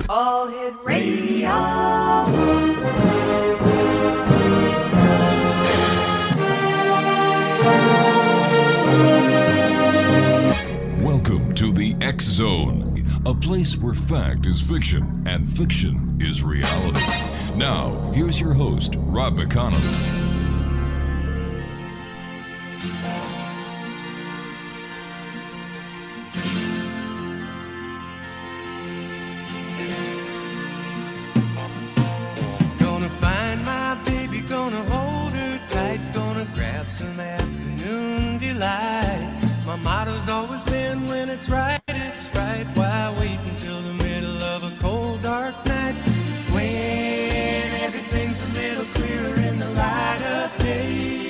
All Hit Radio. Welcome to the X Zone, a place where fact is fiction and fiction is reality. Now, here's your host, Rob McConnell. Gonna find my baby, gonna hold her tight, gonna grab some afternoon delight. My motto's always been, when it's right, why wait until the middle of a cold, dark night, when everything's a little clearer in the light of day,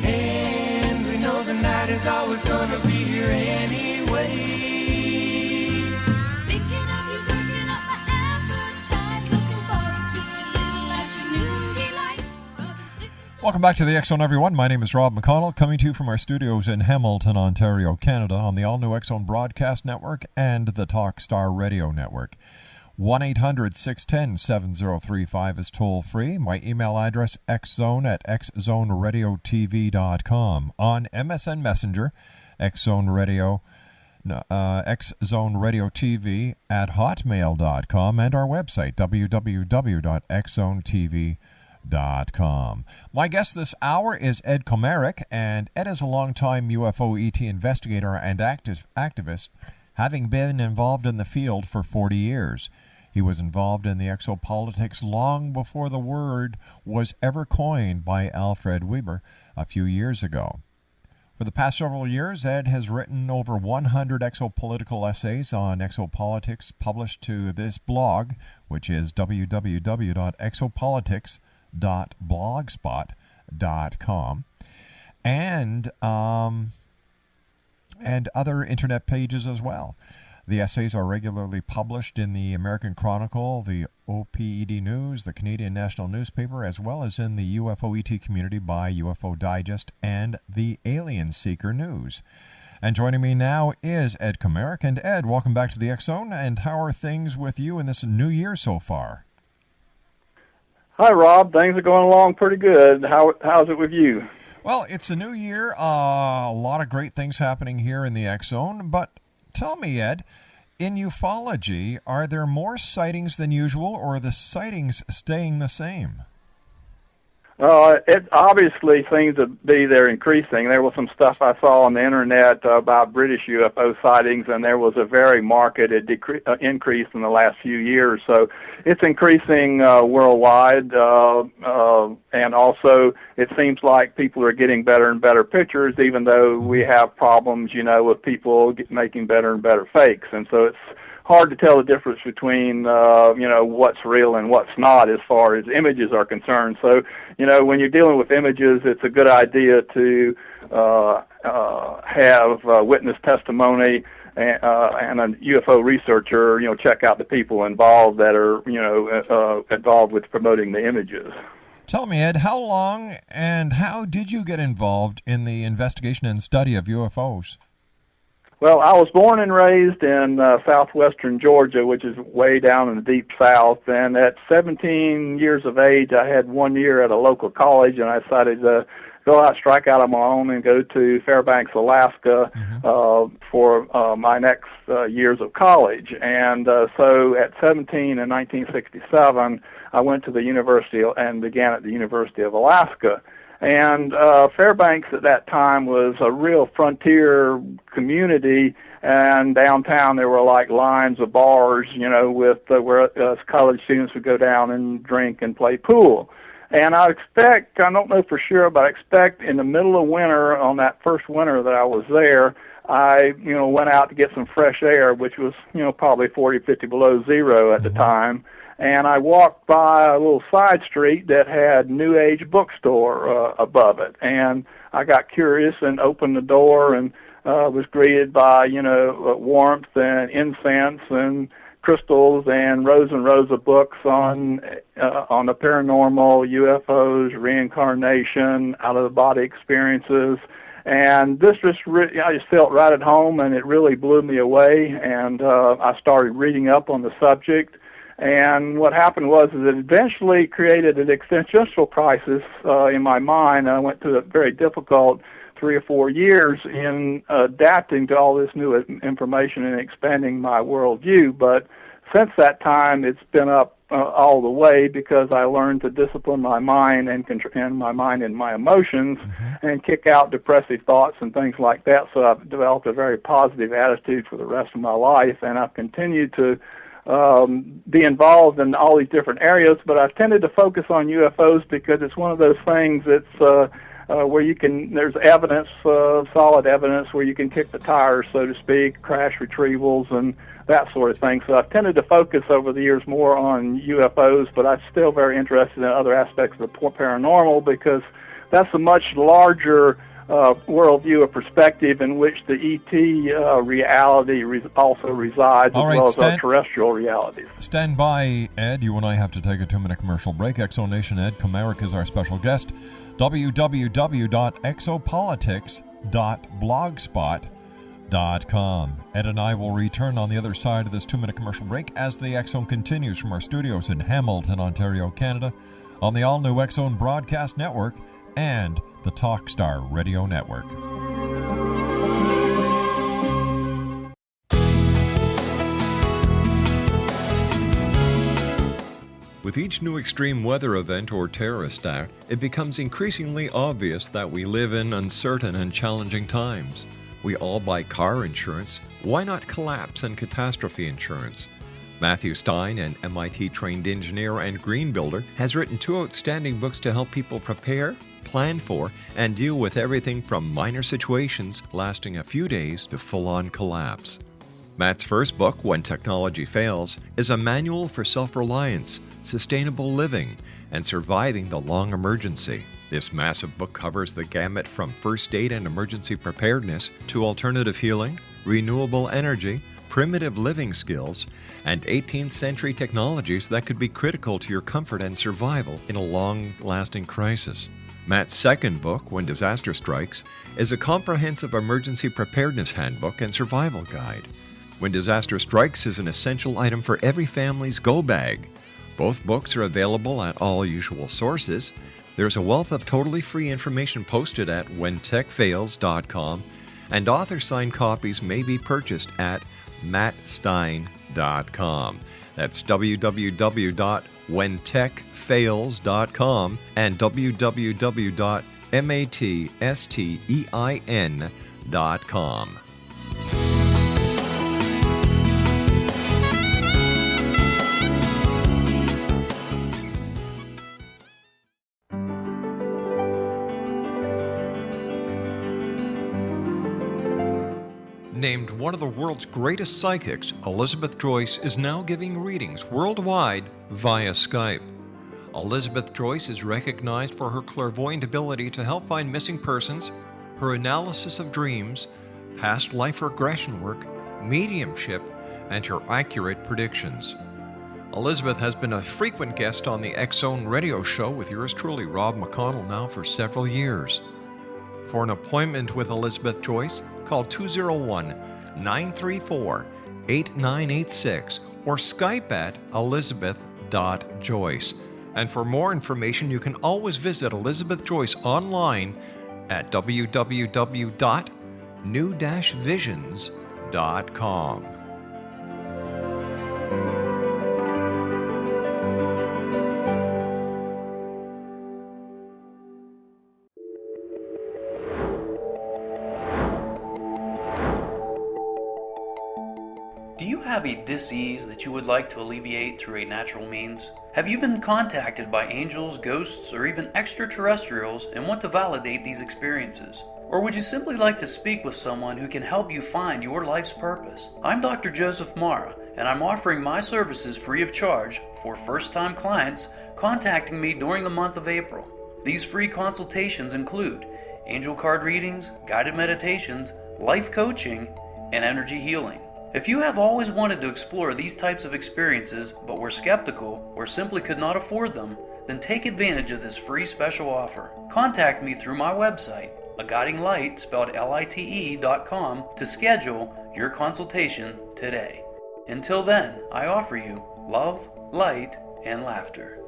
and we know the night is always gonna be here anyway. Thinking of you's working up my appetite, looking forward to a little afternoon delight. Welcome back to the X Zone, everyone. My name is Rob McConnell, coming to you from our studios in Hamilton, Ontario, Canada, on the all-new X Zone Broadcast Network and the Talkstar Radio Network. 1-800-610-7035 is toll-free. My email address, xzone@xzoneradiotv.com. On MSN Messenger, xzoneradiotv at hotmail.com, and our website, www.xzonetv.com. My guest this hour is Ed Komarek, and Ed is a longtime UFO ET investigator and activist, having been involved in the field for 40 years. He was involved in the exopolitics long before the word was ever coined by Alfred Weber a few years ago. For the past several years, Ed has written over 100 exopolitical essays on exopolitics published to this blog, which is www.exopolitics.blogspot.com, and other internet pages as well. The essays are regularly published in the American Chronicle, the OPED News, the Canadian National Newspaper, as well as in the UFO ET community by UFO Digest and the Alien Seeker News. And joining me now is Ed Komarek. And Ed, welcome back to the X Zone. And how are things with you in this new year so far? Hi, Rob. Things are going along pretty good. How's it with you? Well, it's a new year. A lot of great things happening here in the X Zone. But tell me, Ed, in ufology, are there more sightings than usual, or are the sightings staying the same? It obviously seems to be they're increasing. There was some stuff I saw on the internet about British UFO sightings, and there was a very marked increase in the last few years. So it's increasing worldwide, and also it seems like people are getting better and better pictures, even though we have problems, with people making better and better fakes. And so it's hard to tell the difference between, what's real and what's not as far as images are concerned. So, when you're dealing with images, it's a good idea to have witness testimony and a UFO researcher, check out the people involved that are, involved with promoting the images. Tell me, Ed, how long and how did you get involved in the investigation and study of UFOs? Well, I was born and raised in southwestern Georgia, which is way down in the deep south, and at 17 years of age, I had 1 year at a local college, and I decided to go out, strike out on my own, and go to Fairbanks, Alaska for my next years of college. And so at 17 in 1967, I went to the university and began at the University of Alaska. And Fairbanks at that time was a real frontier community, and downtown there were like lines of bars, with where college students would go down and drink and play pool. And I don't know for sure, but I expect in the middle of winter, on that first winter that I was there, I, went out to get some fresh air, which was, probably 40, 50 below zero at the time. And I walked by a little side street that had New Age bookstore above it. And I got curious and opened the door and was greeted by, warmth and incense and crystals and rows of books on the paranormal, UFOs, reincarnation, out-of-the-body experiences. And this just I just felt right at home, and it really blew me away. And I started reading up on the subject. And what happened was is it eventually created an existential crisis in my mind. I went through a very difficult 3 or 4 years in adapting to all this new information and expanding my worldview. But since that time, it's been up all the way, because I learned to discipline my mind and my mind and my emotions, and kick out depressive thoughts and things like that. So I've developed a very positive attitude for the rest of my life, and I've continued to be involved in all these different areas. But I've tended to focus on UFOs because it's one of those things that's where you can, there's evidence, solid evidence, where you can kick the tires, so to speak, crash retrievals and that sort of thing. So I've tended to focus over the years more on UFOs, but I'm still very interested in other aspects of the paranormal, because that's a much larger worldview or perspective in which the ET reality also resides, All as right, well as our terrestrial realities. Stand by, Ed. You and I have to take a 2-minute commercial break. Exonation Ed Komarek is our special guest. www.exopolitics.blogspot.com. Ed and I will return on the other side of this 2-minute commercial break as the X Zone continues from our studios in Hamilton, Ontario, Canada, on the all-new X Zone Broadcast Network and the Talkstar Radio Network. With each new extreme weather event or terrorist act, it becomes increasingly obvious that we live in uncertain and challenging times. We all buy car insurance. Why not collapse and catastrophe insurance? Matthew Stein, an MIT-trained engineer and green builder, has written 2 outstanding books to help people prepare, plan for, and deal with everything from minor situations lasting a few days to full-on collapse. Matt's first book, When Technology Fails, is a manual for self-reliance, sustainable living, and surviving the long emergency. This massive book covers the gamut from first aid and emergency preparedness to alternative healing, renewable energy, primitive living skills, and 18th century technologies that could be critical to your comfort and survival in a long-lasting crisis. Matt's second book, When Disaster Strikes, is a comprehensive emergency preparedness handbook and survival guide. When Disaster Strikes is an essential item for every family's go bag. Both books are available at all usual sources. There's a wealth of totally free information posted at whentechfails.com, and author-signed copies may be purchased at mattstein.com. That's www.whentechfails.com and www.mattstein.com. Named one of the world's greatest psychics, Elizabeth Joyce is now giving readings worldwide via Skype. Elizabeth Joyce is recognized for her clairvoyant ability to help find missing persons, her analysis of dreams, past life regression work, mediumship, and her accurate predictions. Elizabeth has been a frequent guest on the X Zone radio show with yours truly, Rob McConnell, now for several years. For an appointment with Elizabeth Joyce, call 201-934-8986 or Skype at elizabeth.joyce. And for more information, you can always visit Elizabeth Joyce online at www.new-visions.com. Do you have a dis-ease that you would like to alleviate through a natural means? Have you been contacted by angels, ghosts, or even extraterrestrials and want to validate these experiences? Or would you simply like to speak with someone who can help you find your life's purpose? I'm Dr. Joseph Mara, and I'm offering my services free of charge for first-time clients contacting me during the month of April. These free consultations include angel card readings, guided meditations, life coaching, and energy healing. If you have always wanted to explore these types of experiences but were skeptical or simply could not afford them, then take advantage of this free special offer. Contact me through my website, a guiding light spelled LITE.com to schedule your consultation today. Until then, I offer you love, light, and laughter.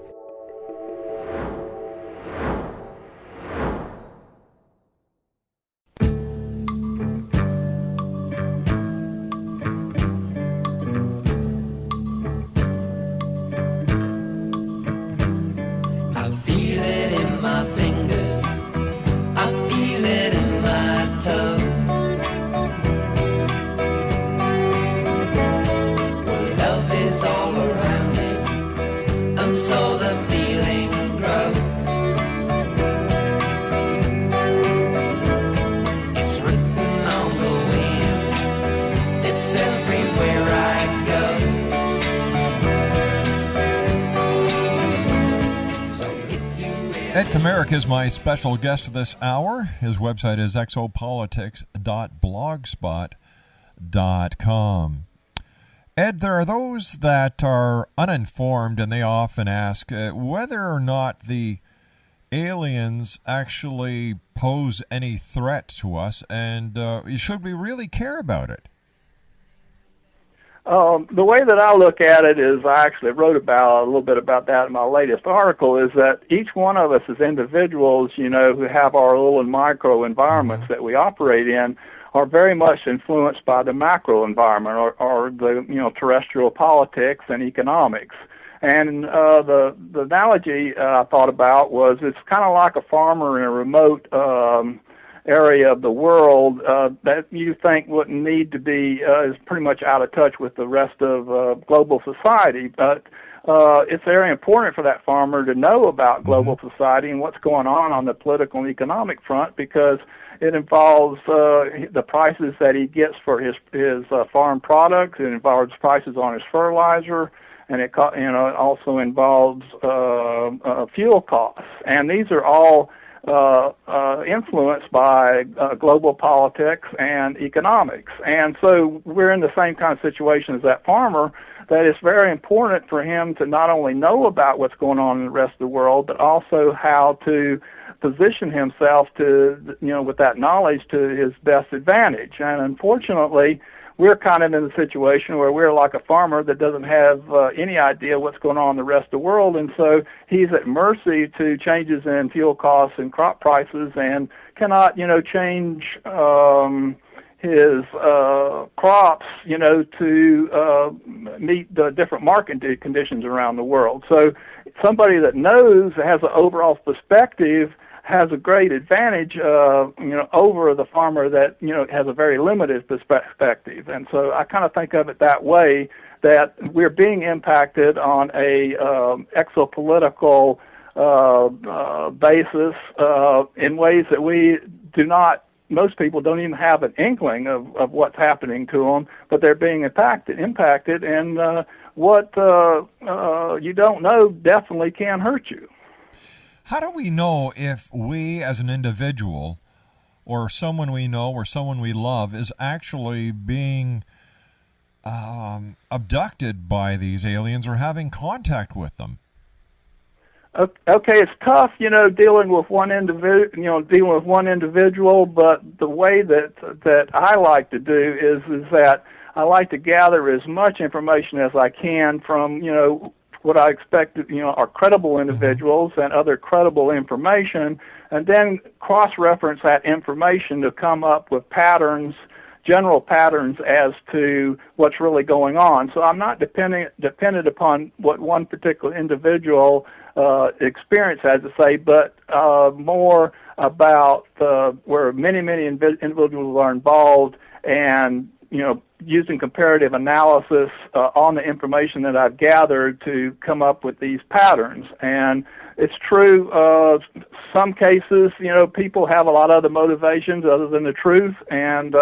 I feel it in my fingers, I feel it in my toes. Well, love is all around me, and so the feeling grows. It's written on the wind, it's everywhere I go. Ed Komarek is my special guest this hour. His website is exopolitics.blogspot.com. Ed, there are those that are uninformed, and they often ask whether or not the aliens actually pose any threat to us, and should we really care about it? The way that I look at it is, I actually wrote about a little bit about that in my latest article, is that each one of us as individuals, who have our little micro environments that we operate in, are very much influenced by the macro environment, or the terrestrial politics and economics. And the analogy I thought about was, it's kind of like a farmer in a remote area of the world that you think wouldn't need to be, is pretty much out of touch with the rest of global society. But it's very important for that farmer to know about global society and what's going on the political and economic front, because it involves the prices that he gets for his farm products. It involves prices on his fertilizer, and it also involves fuel costs. And these are all influenced by global politics and economics. And so we're in the same kind of situation as that farmer, that it's very important for him to not only know about what's going on in the rest of the world, but also how to position himself to, with that knowledge, to his best advantage. And unfortunately, we're kind of in a situation where we're like a farmer that doesn't have any idea what's going on in the rest of the world, and so he's at mercy to changes in fuel costs and crop prices, and cannot, change his crops, to meet the different market conditions around the world. So somebody that knows, has an overall perspective, has a great advantage, over the farmer that, has a very limited perspective. And so I kind of think of it that way, that we're being impacted on a exopolitical basis in ways that we do not, most people don't even have an inkling of what's happening to them, but they're being impacted, and what you don't know definitely can hurt you. How do we know if we as an individual, or someone we know, or someone we love, is actually being abducted by these aliens or having contact with them? Okay, it's tough, dealing with one individual, but the way that I like to do is that I like to gather as much information as I can from, what I expect, are credible individuals and other credible information, and then cross-reference that information to come up with patterns, general patterns as to what's really going on. So I'm not dependent upon what one particular individual experience has to say, but more about where many individuals are involved, and using comparative analysis on the information that I've gathered to come up with these patterns. And it's true, some cases, people have a lot of other motivations other than the truth, and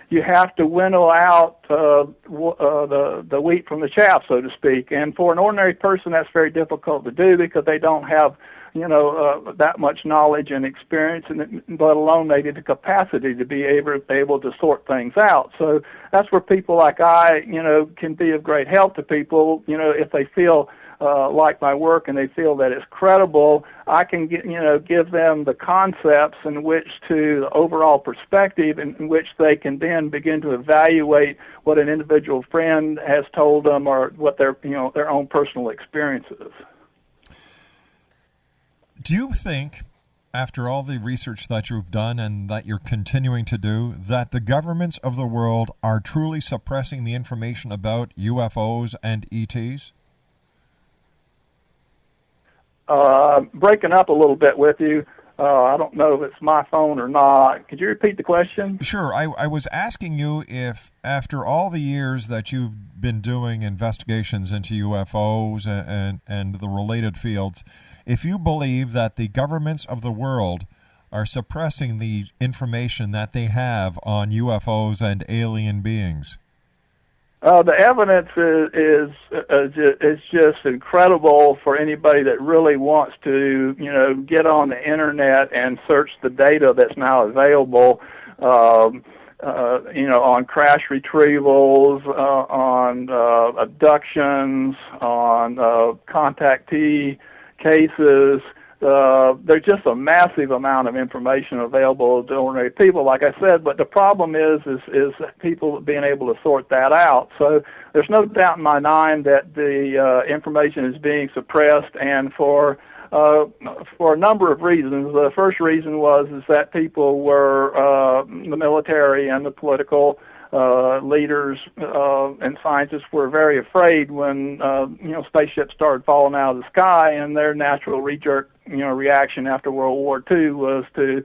you have to winnow out the wheat from the chaff, so to speak. And for an ordinary person, that's very difficult to do, because they don't have that much knowledge and experience, and let alone maybe the capacity to be able to sort things out. So that's where people like I, can be of great help to people, if they feel like my work and they feel that it's credible, I can give them the concepts in which to the overall perspective in which they can then begin to evaluate what an individual friend has told them or what their own personal experience is. Do you think, after all the research that you've done and that you're continuing to do, that the governments of the world are truly suppressing the information about UFOs and ETs? Breaking up a little bit with you. I don't know if it's my phone or not. Could you repeat the question? Sure. I was asking you if, after all the years that you've been doing investigations into UFOs and the related fields, if you believe that the governments of the world are suppressing the information that they have on UFOs and alien beings. The evidence is just incredible for anybody that really wants to, get on the internet and search the data that's now available, on crash retrievals, on abductions, on contactee cases. There's just a massive amount of information available to ordinary people, like I said, but the problem is people being able to sort that out. So there's no doubt in my mind that the information is being suppressed, and for a number of reasons. The first reason is that people were, the military and the political leaders and scientists were very afraid when spaceships started falling out of the sky, and their natural reaction after World War II was to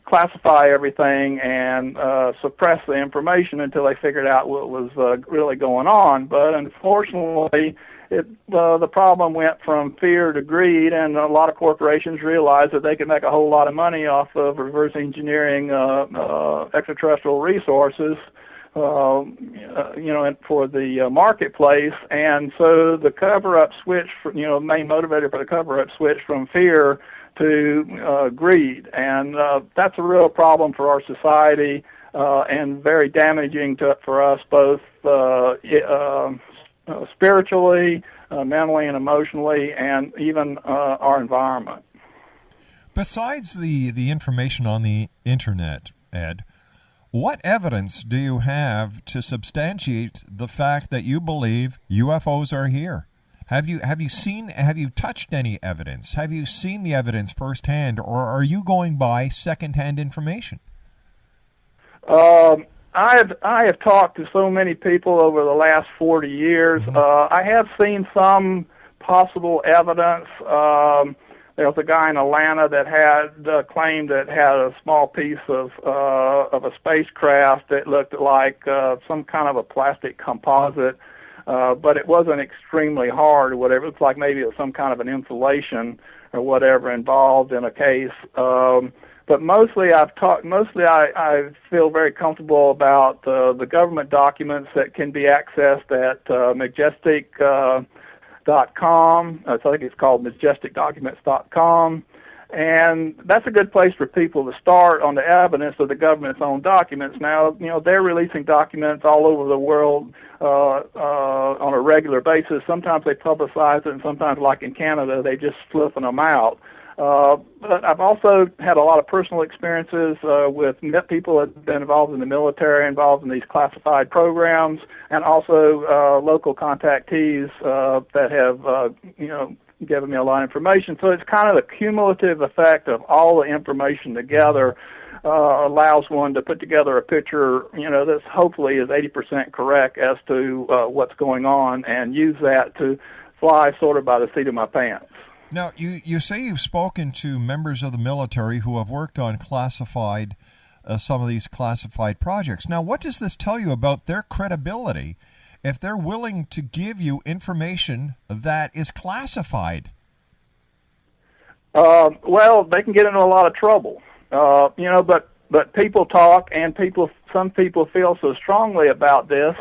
classify everything and suppress the information until they figured out what was really going on. But unfortunately, the problem went from fear to greed, and a lot of corporations realized that they could make a whole lot of money off of reverse engineering extraterrestrial resources, for the marketplace. And so the cover-up switch, main motivator for the cover-up switch from fear to greed, and that's a real problem for our society and very damaging for us both spiritually, mentally, and emotionally, and even our environment. Besides the information on the internet, Ed, what evidence do you have to substantiate the fact that you believe UFOs are here? Have you touched any evidence? Have you seen the evidence firsthand, or are you going by secondhand information? I have talked to so many people over the last 40 years. I have seen some possible evidence. There was a guy in Atlanta that had claimed that had a small piece of a spacecraft that looked like some kind of a plastic composite, but it wasn't extremely hard or whatever. It looked like maybe it was some kind of an insulation or whatever involved in a case. But mostly I feel very comfortable about the government documents that can be accessed at majestic.com. I think it's called majesticdocuments.com. And that's a good place for people to start on the evidence of the government's own documents. Now, they're releasing documents all over the world on a regular basis. Sometimes they publicize it, and sometimes, like in Canada, they just flipping them out. But I've also had a lot of personal experiences with people that have been involved in the military, involved in these classified programs, and also local contactees that have, given me a lot of information. So it's kind of the cumulative effect of all the information together allows one to put together a picture, that's hopefully is 80% correct as to what's going on, and use that to fly sort of by the seat of my pants. Now, you say you've spoken to members of the military who have worked on some of these classified projects. Now, what does this tell you about their credibility if they're willing to give you information that is classified? Well, they can get into a lot of trouble, but people talk, and some people feel so strongly about this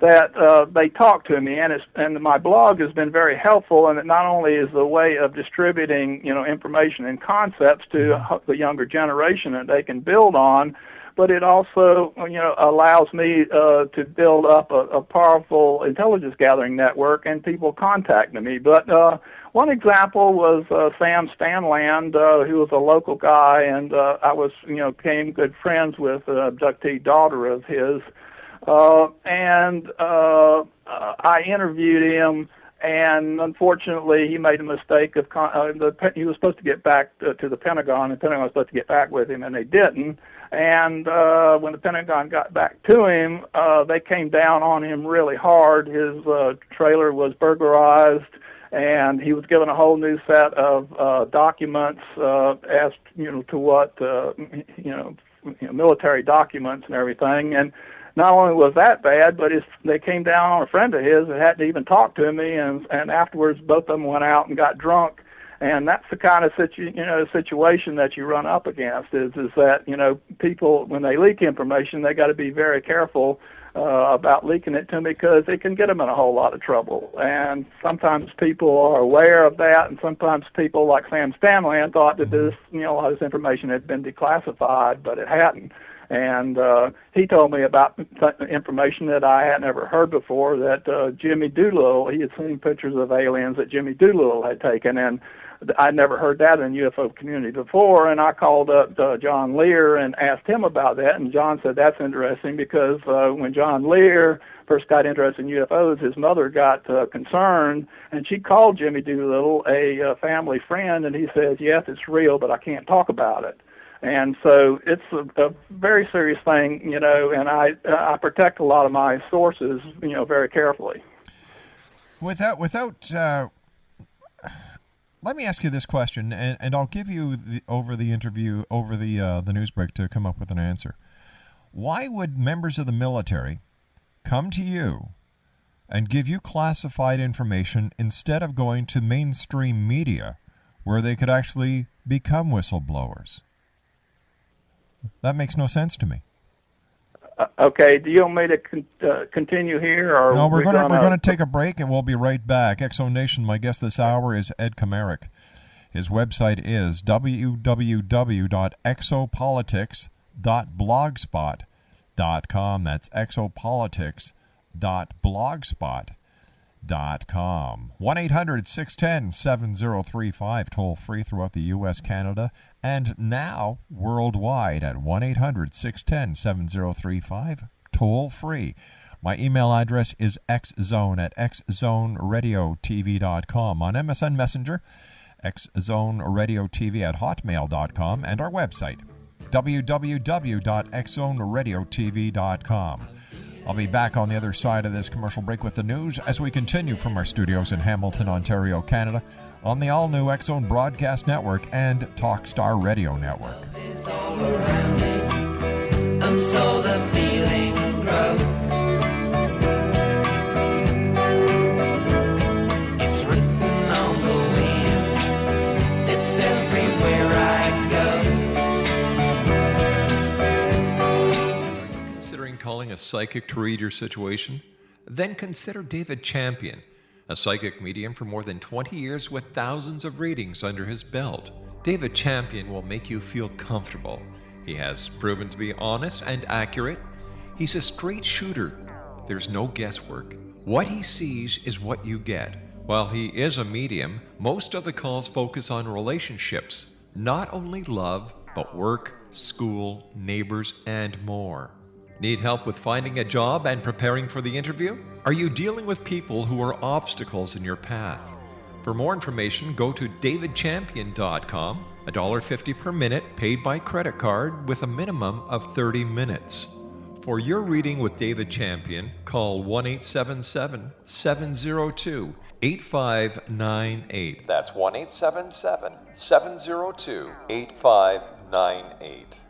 that they talk to me, and my blog has been very helpful, and it not only is the way of distributing information and concepts to the younger generation that they can build on, but it also, allows me to build up a powerful intelligence gathering network, and people contacting me. But one example was Sam Stanland, who was a local guy, and I became good friends with an abductee daughter of his, and I interviewed him. And unfortunately, he made a mistake of he was supposed to get back to the Pentagon, and the Pentagon was supposed to get back with him, and they didn't. And when the Pentagon got back to him, they came down on him really hard. His trailer was burglarized, and he was given a whole new set of documents as to what military documents and everything. And not only was that bad, but they came down on a friend of his that hadn't even talked to me, and afterwards both of them went out and got drunk. And that's the kind of situation that you run up against is that, people, when they leak information, they got to be very careful about leaking it to me, because it can get them in a whole lot of trouble. And sometimes people are aware of that, and sometimes people like Sam Stanland thought that a lot of this information had been declassified, but it hadn't. And he told me about information that I had never heard before, that Jimmy Doolittle, he had seen pictures of aliens that Jimmy Doolittle had taken, and I'd never heard that in the UFO community before. And I called up John Lear and asked him about that, and John said that's interesting, because when John Lear first got interested in UFOs, his mother got concerned, and she called Jimmy Doolittle a family friend, and he says, yes, it's real, but I can't talk about it. And so it's a very serious thing, and I protect a lot of my sources, very carefully. Let me ask you this question, and I'll give you over the news break to come up with an answer. Why would members of the military come to you and give you classified information instead of going to mainstream media where they could actually become whistleblowers? That makes no sense to me. Okay, do you want me to continue here? Or no, we're going to take a break, and we'll be right back. Exo Nation, my guest this hour is Ed Komarek. His website is www.exopolitics.blogspot.com. That's exopolitics.blogspot.com. 1-800-610-7035, toll free throughout the U.S., Canada, and now worldwide at 1-800-610-7035, toll free. My email address is xzone@xzoneradiotv.com. On MSN Messenger, xzoneradiotv@hotmail.com, and our website, www.xzoneradiotv.com. I'll be back on the other side of this commercial break with the news as we continue from our studios in Hamilton, Ontario, Canada, on the all-new X-Zone Broadcast Network and Talkstar Radio Network. It's all around me, and so the feeling grows. It's written on the wind, it's everywhere I go. Considering calling a psychic to read your situation? Then consider David Champion, a psychic medium for more than 20 years with thousands of readings under his belt. David Champion will make you feel comfortable. He has proven to be honest and accurate. He's a straight shooter. There's no guesswork. What he sees is what you get. While he is a medium, most of the calls focus on relationships, not only love, but work, school, neighbors, and more. Need help with finding a job and preparing for the interview? Are you dealing with people who are obstacles in your path? For more information, go to davidchampion.com, $1.50 per minute paid by credit card with a minimum of 30 minutes. For your reading with David Champion, call 1-877-702-8598. That's 1-877-702-8598.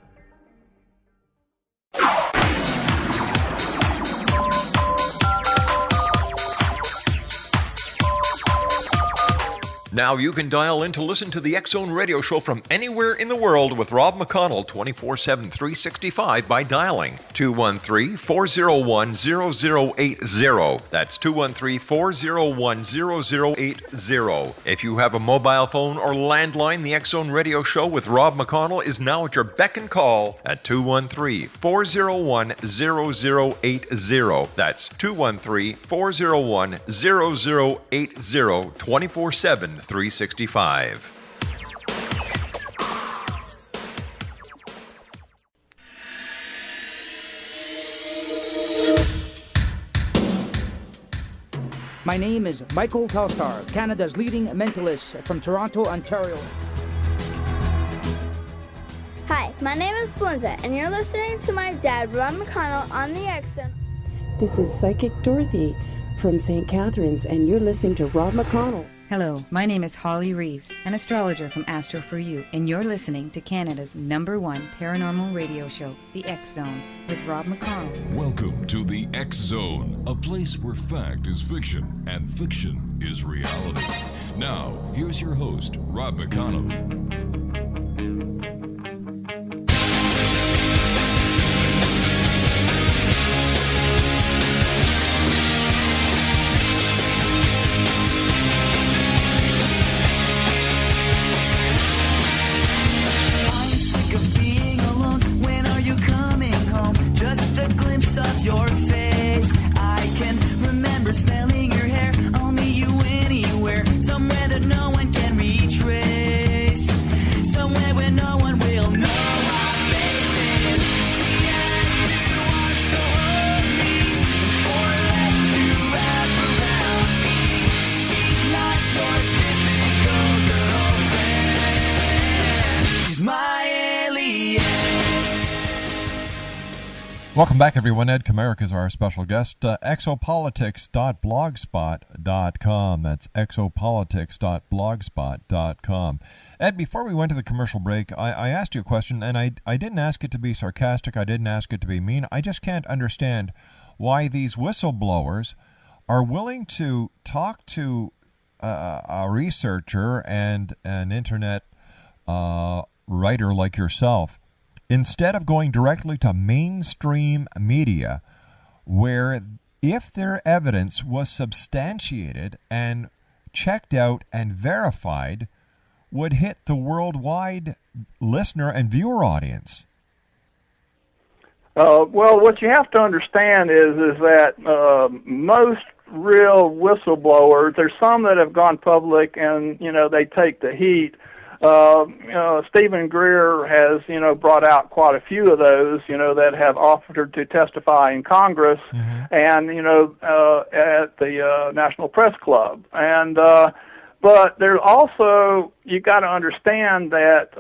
Now you can dial in to listen to the X Zone radio show from anywhere in the world with Rob McConnell 24/7, 365 by dialing 213-401-0080. That's 213-401-0080. If you have a mobile phone or landline, the X Zone radio show with Rob McConnell is now at your beck and call at 213-401-0080. That's 213-401-0080, 24/7, 365. My name is Michael Telstar, Canada's leading mentalist from Toronto, Ontario. Hi, my name is Splinza, and you're listening to my dad, Rob McConnell, on the X Zone. This is Psychic Dorothy from St. Catharines, and you're listening to Rob McConnell. Hello, my name is Holly Reeves, an astrologer from Astro For You, and you're listening to Canada's #1 paranormal radio show, The X Zone, with Rob McConnell. Welcome to the X Zone, a place where fact is fiction and fiction is reality. Now, here's your host, Rob McConnell. Of your face, I can remember smelling your hair. I'll meet you anywhere, somewhere that no one can retrace, somewhere where no one will know our faces. She has two arms to hold me, 4 legs to wrap around me. She's not your typical girlfriend. She's my alien. Welcome back, everyone. Ed Komarek is our special guest. Exopolitics.blogspot.com. That's exopolitics.blogspot.com. Ed, before we went to the commercial break, I asked you a question, and I didn't ask it to be sarcastic. I didn't ask it to be mean. I just can't understand why these whistleblowers are willing to talk to a researcher and an internet writer like yourself, instead of going directly to mainstream media, where if their evidence was substantiated and checked out and verified, would hit the worldwide listener and viewer audience? Well, what you have to understand is that most real whistleblowers, there's some that have gone public and, they take the heat. Stephen Greer has, brought out quite a few of those, that have offered to testify in Congress and, at the National Press Club. And, but there's also, you got to understand that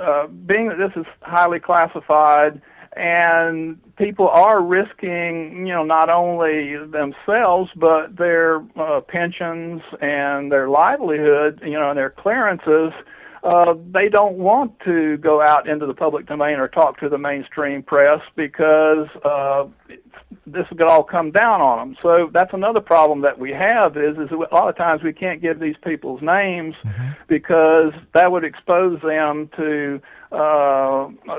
being that this is highly classified and people are risking, not only themselves, but their pensions and their livelihood, and their clearances. They don't want to go out into the public domain or talk to the mainstream press because this could all come down on them. So that's another problem that we have is a lot of times we can't give these people's names because that would expose them to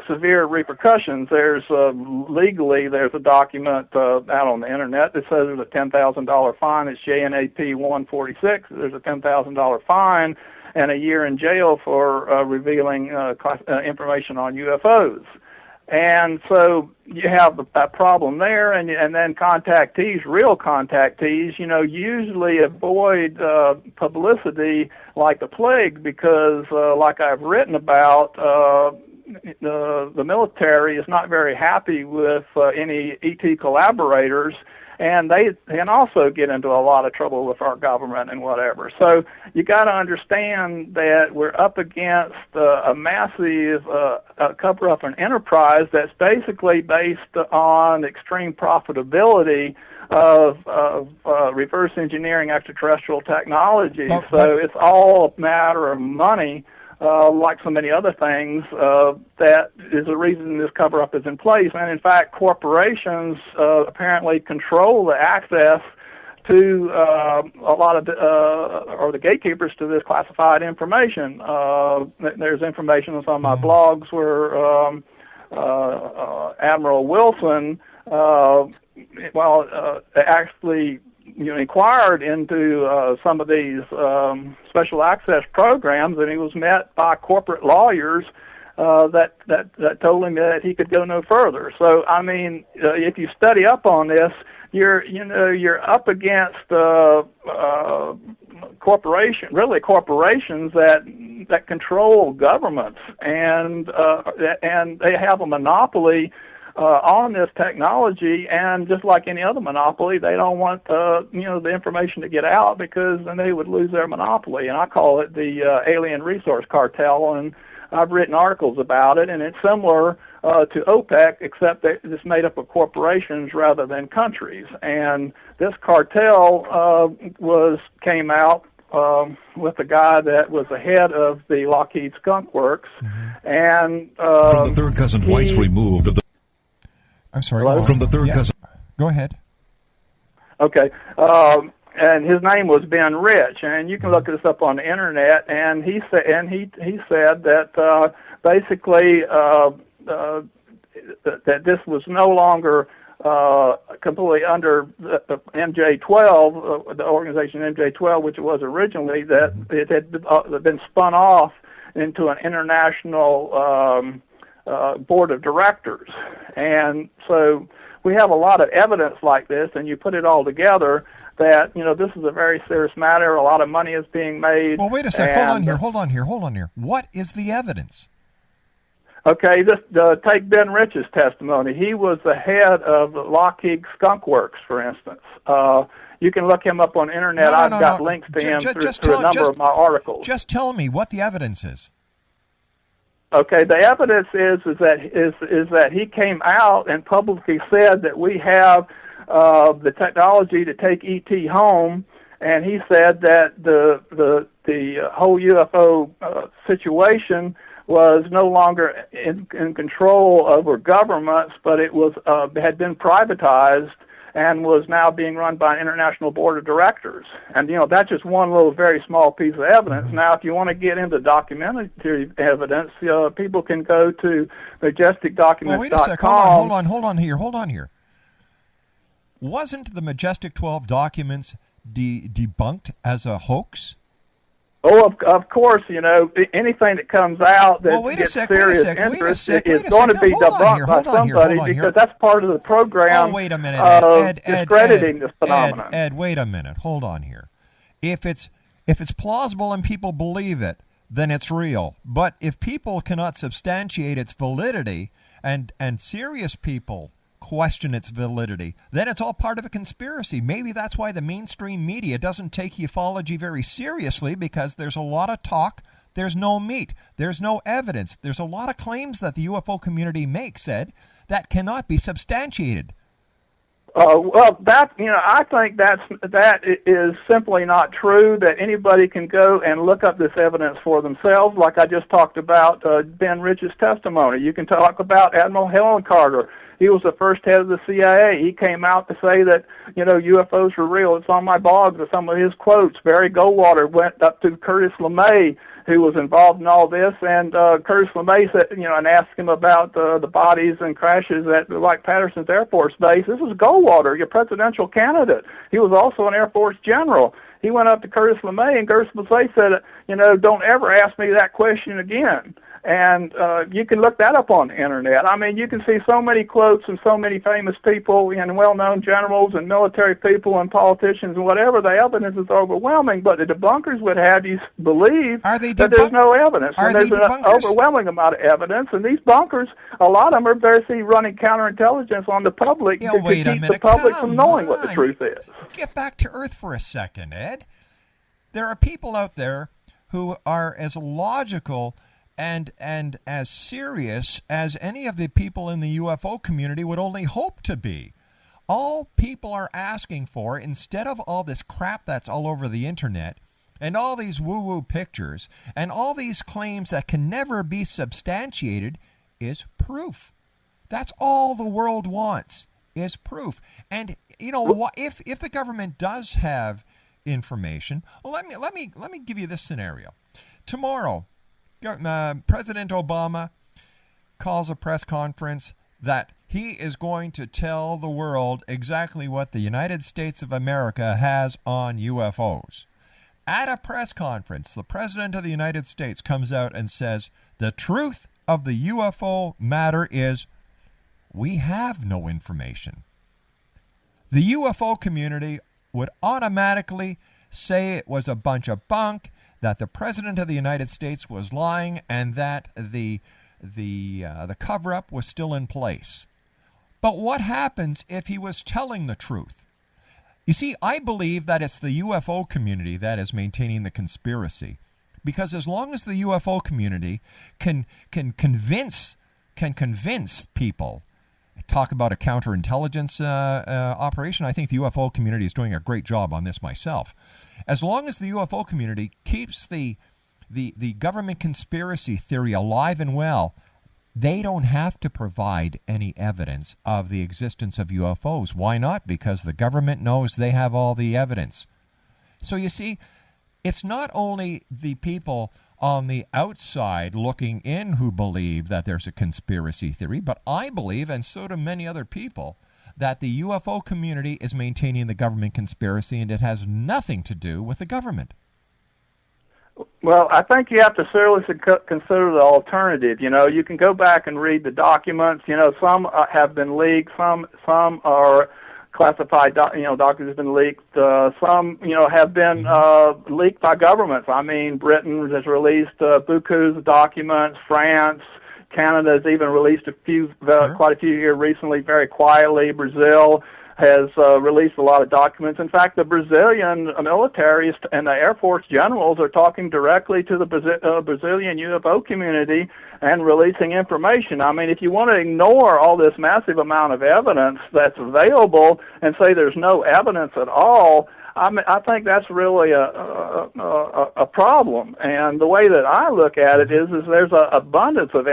severe repercussions. Legally there's a document out on the internet that says there's a $10,000 fine. It's JNAP 146. There's a $10,000 fine and a year in jail for revealing information on UFOs. And so you have that problem there, and then contactees, real contactees, usually avoid publicity like the plague because, like I've written about, the military is not very happy with any ET collaborators, and they can also get into a lot of trouble with our government and whatever. So you got to understand that we're up against a massive cover-up and enterprise that's basically based on extreme profitability of reverse engineering extraterrestrial technology. So it's all a matter of money. Like so many other things, that is the reason this cover-up is in place. And in fact, corporations apparently control the access to a lot of or the gatekeepers to this classified information. There's information on some of my blogs where Admiral Wilson, actually inquired into some of these special access programs, and he was met by corporate lawyers that told him that he could go no further. So, I mean, if you study up on this, you're up against corporations that control governments, and they have a monopoly on this technology. And just like any other monopoly, they don't want the information to get out, because then they would lose their monopoly. And I call it the alien resource cartel, and I've written articles about it, and it's similar to OPEC, except that it's made up of corporations rather than countries. And this cartel came out with a guy that was the head of the Lockheed Skunk Works, and from the third cousin twice removed of the. I'm sorry. From the third cousin. Go ahead. Okay. And his name was Ben Rich, and you can look this up on the internet. And he said, he said that basically that this was no longer completely under the MJ12, the organization MJ12, which it was originally. That it had been spun off into an international board of directors, and so we have a lot of evidence like this, and you put it all together that, this is a very serious matter. A lot of money is being made. Well, wait a sec. Hold on here. What is the evidence? Okay, take Ben Rich's testimony. He was the head of the Lockheed Skunk Works, for instance. You can look him up on the internet. I've got links to him through a number of my articles. Just tell me what the evidence is. Okay, the evidence is that he came out and publicly said that we have the technology to take ET home, and he said that the whole UFO situation was no longer in control over governments, but it was had been privatized and was now being run by an international board of directors. And, that's just one little very small piece of evidence. Now, if you want to get into documentary evidence, people can go to majesticdocuments.com. Well, wait a sec. Hold on here. Wasn't the Majestic 12 documents debunked as a hoax? Oh, of course, anything that comes out that gets serious interest is going to be debunked by somebody, because that's part of the program. Oh, wait a minute, Ed, discrediting this phenomenon. Ed, wait a minute. Hold on here. If it's plausible and people believe it, then it's real. But if people cannot substantiate its validity, and serious people question its validity, then it's all part of a conspiracy. Maybe that's why the mainstream media doesn't take ufology very seriously, because there's a lot of talk, there's no meat, there's no evidence. There's a lot of claims that the UFO community makes, Ed, that cannot be substantiated. Well, I think that is simply not true, that anybody can go and look up this evidence for themselves, like I just talked about Ben Rich's testimony. You can talk about Admiral Helen Carter. He was the first head of the CIA. He came out to say that, UFOs were real. It's on my blog, some of his quotes. Barry Goldwater went up to Curtis LeMay, who was involved in all this, and Curtis LeMay said, and asked him about the bodies and crashes at Wright-Patterson's Air Force Base. This was Goldwater, your presidential candidate. He was also an Air Force general. He went up to Curtis LeMay, and Curtis LeMay said, don't ever ask me that question again. And you can look that up on the internet. I mean, you can see so many quotes and so many famous people and well-known generals and military people and politicians and whatever. The evidence is overwhelming, but the debunkers would have you believe that there's no evidence. And there's an overwhelming amount of evidence. And these bunkers, a lot of them are basically running counterintelligence on the public to keep the public from knowing what the truth is. Get back to earth for a second, Ed. There are people out there who are as logical and as serious as any of the people in the UFO community would only hope to be. All people are asking for, instead of all this crap that's all over the internet, and all these woo-woo pictures, and all these claims that can never be substantiated, is proof. That's all the world wants, is proof. And you know, if the government does have information, well, let me give you this scenario. Tomorrow, President Obama calls a press conference that he is going to tell the world exactly what the United States of America has on UFOs. At a press conference, the President of the United States comes out and says, the truth of the UFO matter is we have no information. The UFO community would automatically say it was a bunch of bunk, that the President of the United States was lying, and that the cover-up was still in place. But what happens if he was telling the truth? You see, I believe that it's the UFO community that is maintaining the conspiracy, because as long as the UFO community can convince people, talk about a counterintelligence operation. I think the UFO community is doing a great job on this myself. As long as the UFO community keeps the government conspiracy theory alive and well, they don't have to provide any evidence of the existence of UFOs. Why not? Because the government knows they have all the evidence. So you see, it's not only the people on the outside looking in who believe that there's a conspiracy theory, but I believe, and so do many other people, that the UFO community is maintaining the government conspiracy, and it has nothing to do with the government. Well, I think you have to seriously consider the alternative. You know, you can go back and read the documents. You know, some have been leaked, some are classified, documents have been leaked. Some, have been leaked by governments. I mean, Britain has released beaucoup documents. France, Canada has even released quite a few here recently, very quietly. Brazil has released a lot of documents. In fact, the Brazilian military and the Air Force generals are talking directly to the Brazilian UFO community and releasing information. I mean, if you want to ignore all this massive amount of evidence that's available and say there's no evidence at all, I think that's really a problem. And the way that I look at it is there's an abundance of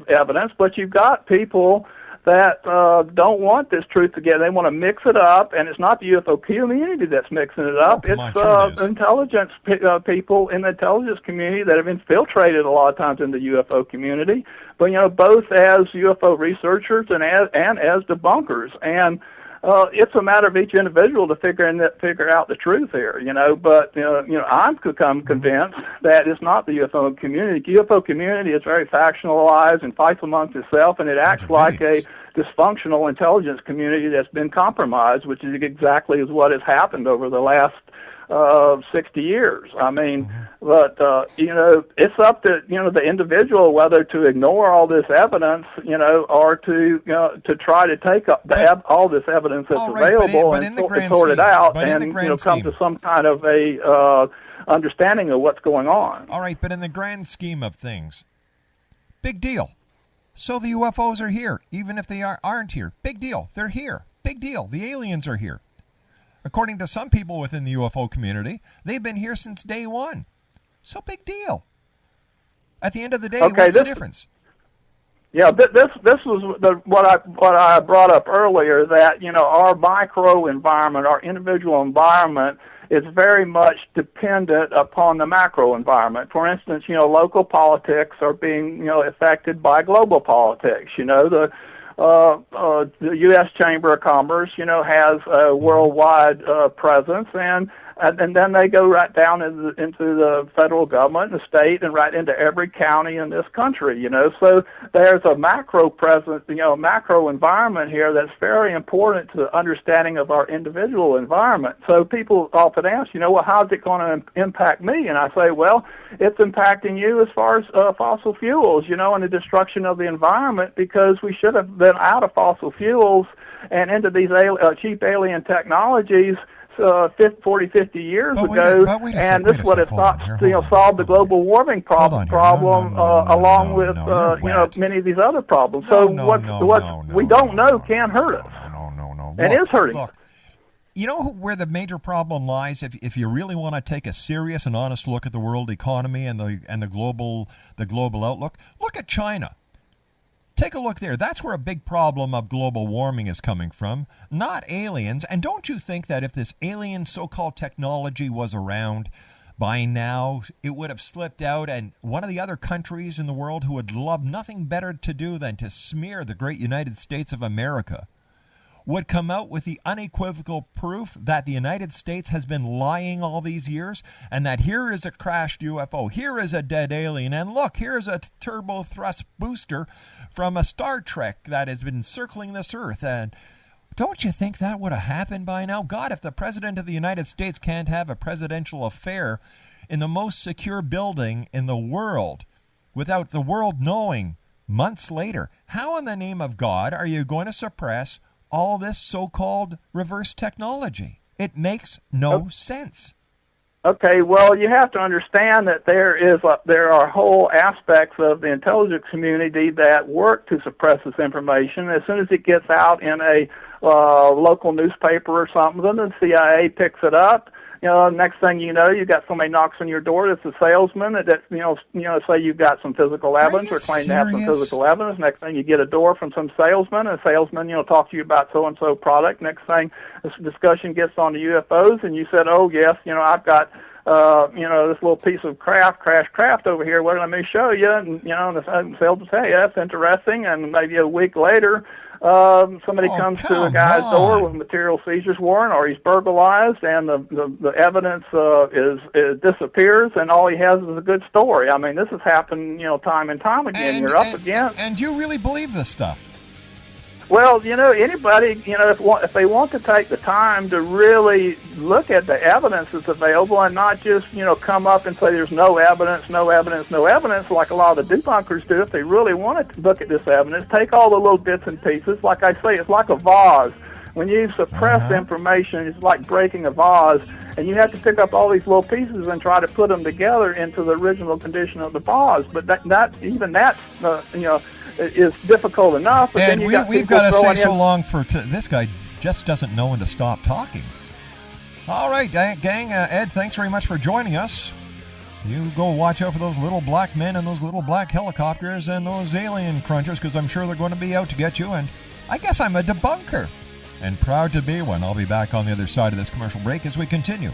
evidence, but you've got people that don't want this truth to get. They want to mix it up, and it's not the UFO community that's mixing it up. It's intelligence people in the intelligence community that have infiltrated a lot of times in the UFO community, but both as UFO researchers and as debunkers. And it's a matter of each individual to figure out the truth here, But I'm become convinced that it's not the UFO community. The UFO community is very factionalized and fights amongst itself, and it acts like a dysfunctional intelligence community that's been compromised, which is exactly what has happened over the last 60 years. I mean, but it's up to the individual whether to ignore all this evidence, or to try to take up all this evidence that's available and sort it out and come to some kind of a understanding of what's going on. All right, but in the grand scheme of things, big deal. So the UFOs are here, even if they aren't here. Big deal. They're here. Big deal. The aliens are here. According to some people within the UFO community, they've been here since day one. So big deal. At the end of the day, what's the difference? Yeah, this was what I brought up earlier, that our micro environment, our individual environment, is very much dependent upon the macro environment. For instance, local politics are being affected by global politics. The U.S. Chamber of Commerce, has a worldwide presence, and then they go right down into the federal government and the state and right into every county in this country, So there's a macro presence, macro environment here that's very important to the understanding of our individual environment. So people often ask, well, how's it going to impact me? And I say, well, it's impacting you as far as fossil fuels, and the destruction of the environment, because we should have been out of fossil fuels and into these cheap alien technologies 40, 50 years ago, and this would have solved the global warming problem along with many of these other problems. So what we don't know can hurt us. And is hurting. Look, you know where the major problem lies? If you really want to take a serious and honest look at the world economy and the global outlook, look at China. Take a look there. That's where a big problem of global warming is coming from, not aliens. And don't you think that if this alien so-called technology was around by now, it would have slipped out, and one of the other countries in the world who would love nothing better to do than to smear the great United States of America would come out with the unequivocal proof that the United States has been lying all these years, and that here is a crashed UFO, here is a dead alien, and look, here's a turbo thrust booster from a Star Trek that has been circling this earth. And don't you think that would have happened by now? God, if the President of the United States can't have a presidential affair in the most secure building in the world without the world knowing months later, how in the name of God are you going to suppress all this so-called reverse technology? It makes no sense. Okay, well, you have to understand that there are whole aspects of the intelligence community that work to suppress this information. As soon as it gets out in a local newspaper or something, then the CIA picks it up. Next thing you know, you got somebody knocks on your door that's a salesman that say you've got some physical evidence or claim to have some physical evidence. Next thing you get a door from some salesman, and a salesman, talk to you about so-and-so product. Next thing, this discussion gets on the UFOs, and you said, oh, yes, I've got, this little piece of craft over here. Well, let me show you. And, the salesman say, hey, that's interesting. And maybe a week later, somebody comes to a guy's door with material seizures warrant, or he's burglarized, and the evidence is disappears, and all he has is a good story. I mean, this has happened, time and time again. You're up against. And you really believe this stuff? Well, anybody, if they want to take the time to really look at the evidence that's available and not just, come up and say there's no evidence, like a lot of the debunkers do. If they really want to look at this evidence, take all the little bits and pieces. Like I say, it's like a vase. When you suppress information, it's like breaking a vase, and you have to pick up all these little pieces and try to put them together into the original condition of the vase. But that's is difficult enough. But and then we've got to say so long for this guy just doesn't know when to stop talking. All right, gang. Ed, thanks very much for joining us. You go watch out for those little black men and those little black helicopters and those alien crunchers, because I'm sure they're going to be out to get you. And I guess I'm a debunker, and proud to be one. I'll be back on the other side of this commercial break as we continue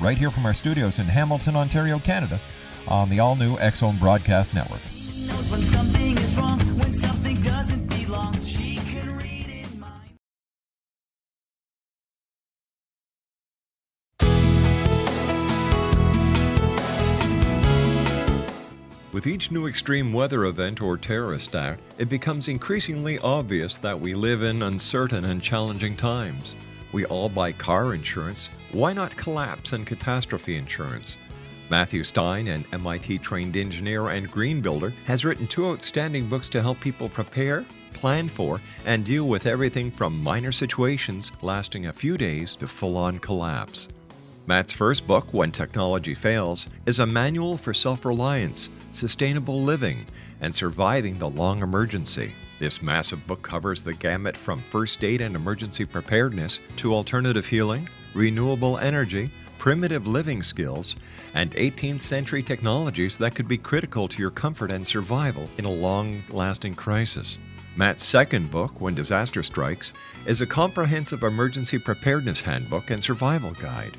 right here from our studios in Hamilton, Ontario, Canada, on the all-new X-Zone Broadcast Network. Knows when something is wrong, when something doesn't belong. She can read in mind. With each new extreme weather event or terrorist act, it becomes increasingly obvious that we live in uncertain and challenging times. We all buy car insurance. Why not collapse and catastrophe insurance? Matthew Stein, an MIT-trained engineer and green builder, has written 2 outstanding books to help people prepare, plan for, and deal with everything from minor situations lasting a few days to full-on collapse. Matt's first book, When Technology Fails, is a manual for self-reliance, sustainable living, and surviving the long emergency. This massive book covers the gamut from first aid and emergency preparedness to alternative healing, renewable energy, primitive living skills, and 18th century technologies that could be critical to your comfort and survival in a long-lasting crisis. Matt's second book, When Disaster Strikes, is a comprehensive emergency preparedness handbook and survival guide.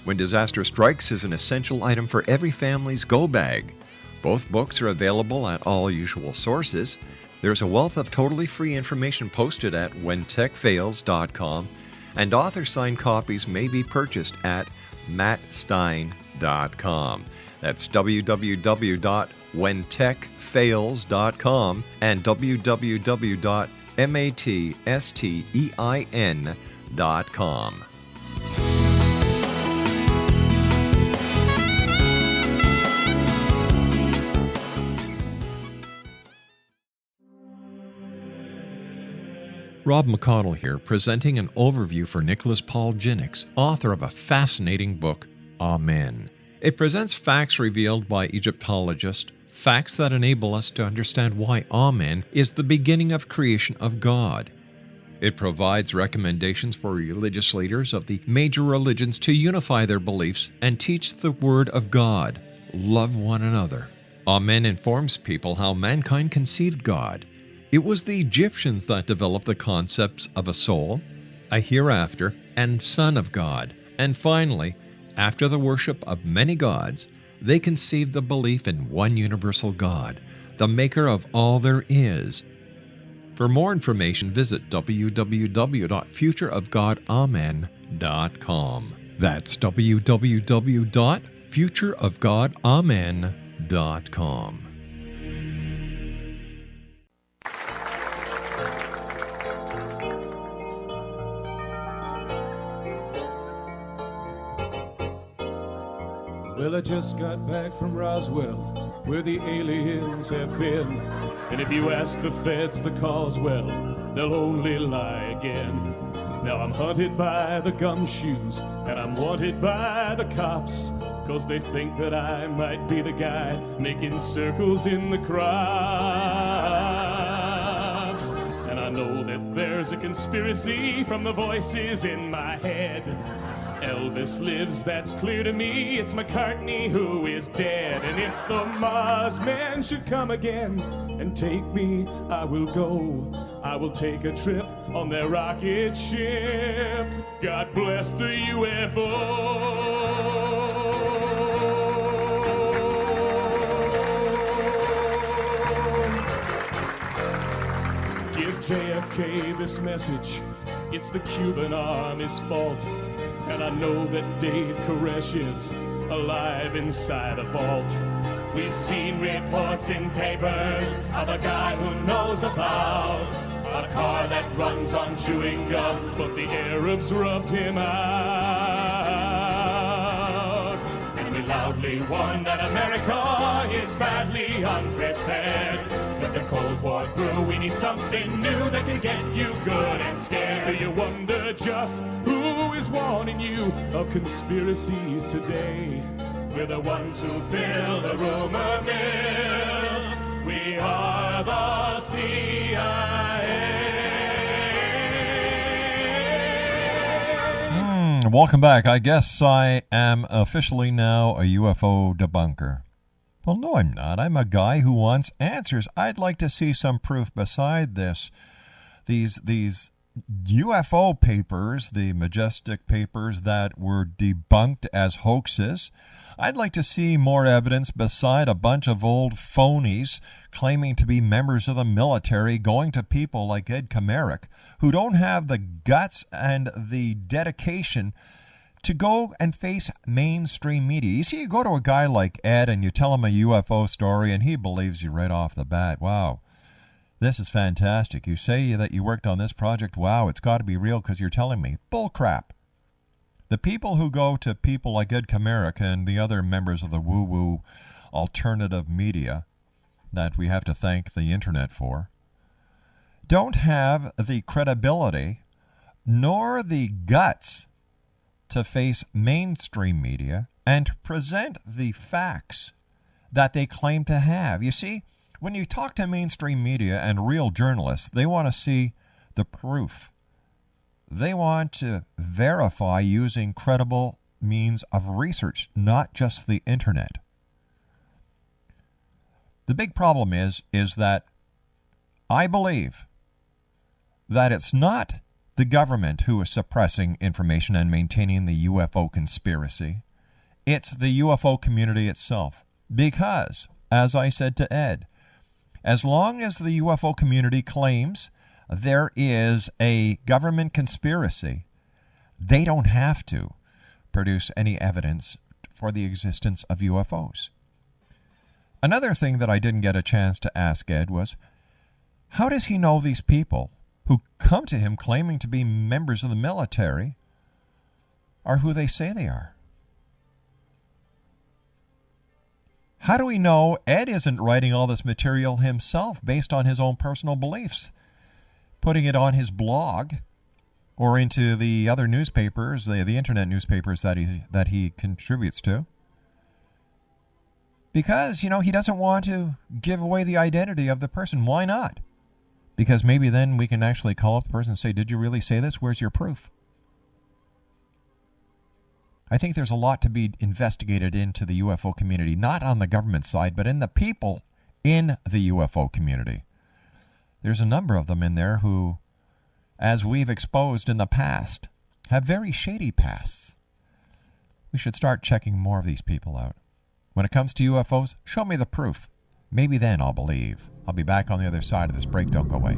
When Disaster Strikes is an essential item for every family's go bag. Both books are available at all usual sources. There's a wealth of totally free information posted at whentechfails.com, and author-signed copies may be purchased at mattstein.com. That's www.whentechfails.com and www.mattstein.com. Rob McConnell here, presenting an overview for Nicholas Paul Jennings, author of a fascinating book, Amen. It presents facts revealed by Egyptologists, facts that enable us to understand why Amen is the beginning of creation of God. It provides recommendations for religious leaders of the major religions to unify their beliefs and teach the Word of God. Love one another. Amen informs people how mankind conceived God. It was the Egyptians that developed the concepts of a soul, a hereafter, and Son of God. And finally, after the worship of many gods, they conceived the belief in one universal God, the maker of all there is. For more information, visit www.futureofgodamen.com. That's www.futureofgodamen.com. Well, I just got back from Roswell, where the aliens have been. And if you ask the feds the cause, well, they'll only lie again. Now I'm hunted by the gumshoes, and I'm wanted by the cops, 'cause they think that I might be the guy making circles in the crops. And I know that there's a conspiracy from the voices in my head. Elvis lives, that's clear to me. It's McCartney who is dead. And if the Mars man should come again and take me, I will go. I will take a trip on their rocket ship. God bless the UFO. Give JFK this message. It's the Cuban Army's fault. And I know that Dave Koresh is alive inside a vault. We've seen reports in papers of a guy who knows about a car that runs on chewing gum, but the Arabs rubbed him out. And we loudly warn that America is badly unprepared. With the Cold War through, we need something new that can get you good and scared. Do you wonder just who is warning you of conspiracies today? We're the ones who fill the rumor mill. We are the CIA. Welcome back. I guess I am officially now a UFO debunker. Well, no, I'm not. I'm a guy who wants answers. I'd like to see some proof beside this. These UFO papers, the majestic papers that were debunked as hoaxes, I'd like to see more evidence beside a bunch of old phonies claiming to be members of the military, going to people like Ed Komarek, who don't have the guts and the dedication to go and face mainstream media. You see, you go to a guy like Ed and you tell him a UFO story and he believes you right off the bat. Wow, this is fantastic. You say that you worked on this project. Wow, it's got to be real because you're telling me. Bull crap. The people who go to people like Ed Komarek and the other members of the woo-woo alternative media that we have to thank the internet for don't have the credibility nor the guts to face mainstream media and present the facts that they claim to have. You see, when you talk to mainstream media and real journalists, they want to see the proof. They want to verify using credible means of research, not just the internet. The big problem is that I believe that it's not the government who is suppressing information and maintaining the UFO conspiracy. It's the UFO community itself. Because, as I said to Ed, as long as the UFO community claims there is a government conspiracy, they don't have to produce any evidence for the existence of UFOs. Another thing that I didn't get a chance to ask Ed was, how does he know these people who come to him claiming to be members of the military are who they say they are? How do we know Ed isn't writing all this material himself based on his own personal beliefs, putting it on his blog or into the other newspapers, the internet newspapers that he contributes to? Because, he doesn't want to give away the identity of the person. Why not? Because maybe then we can actually call up the person and say, did you really say this? Where's your proof? I think there's a lot to be investigated into the UFO community, not on the government side, but in the people in the UFO community. there's a number of them in there who, as we've exposed in the past, have very shady pasts. We should start checking more of these people out. When it comes to UFOs, show me the proof. Maybe then I'll believe. I'll be back on the other side of this break. Don't go away.